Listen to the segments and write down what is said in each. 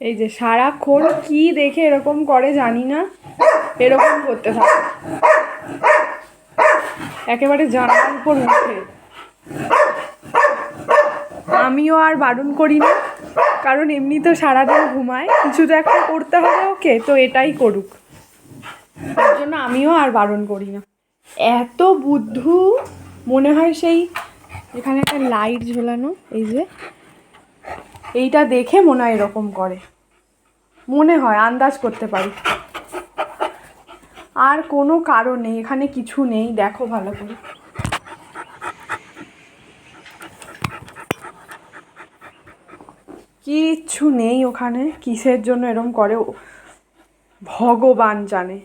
এই যে সারাক্ষণ কি দেখে এরকম করে জানি না, এরকম করতে থাকে একেবারে জানালার উপর উঠে। আমিও আর বারণ করি না, কারণ এমনি তো সারাদিন ঘুমায়, কিছু তো একটা করতে হবে ওকে, তো এটাই করুক, তার জন্য আমিও আর বারণ করি না। এত বুদ্ধু, মনে হয় সেই এখানে একটা লাইট ঝোলানো, এই যে এইটা দেখে মনে হয় এরকম করে, মনে হয়, আন্দাজ করতে পারি। আর কোনো কারণ নেই, এখানে কিছু নেই, দেখো ভালো করে। কিচ্ছু নেই ওখানে, কিসের জন্য এরকম করে ভগবান জানে।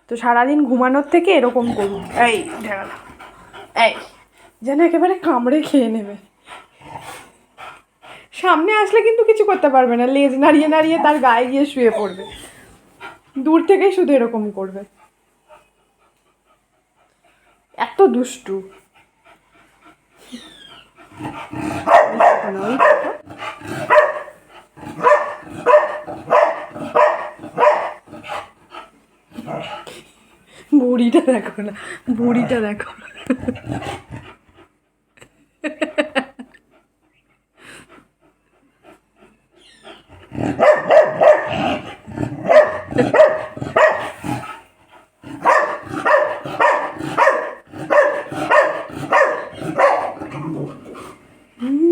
তো সারাদিন ঘুমানোর থেকে এরকম করুন। এই উঠে গেল, এই যেন একেবারে কামড়ে খেয়ে নেবে। সামনে আসলে কিন্তু কিছু করতে পারবে না, লেজ নাড়িয়ে নাড়িয়ে তার গায়ে গিয়ে শুয়ে পড়বে, দূর থেকেই শুধু এরকম করবে। এত দুষ্টু। বুড়িটা দেখো না, বুড়িটা দেখো।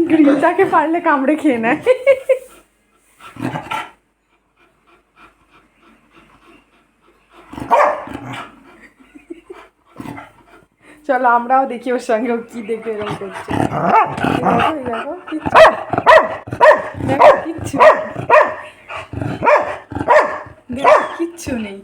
গ্রিলটাকে পারলে কামড়ে খেয়ে নেয়। চলো আমরাও দেখি ওর সঙ্গে কি দেখে এরকম করছে। দেখো কিচ্ছু, কিচ্ছু নেই।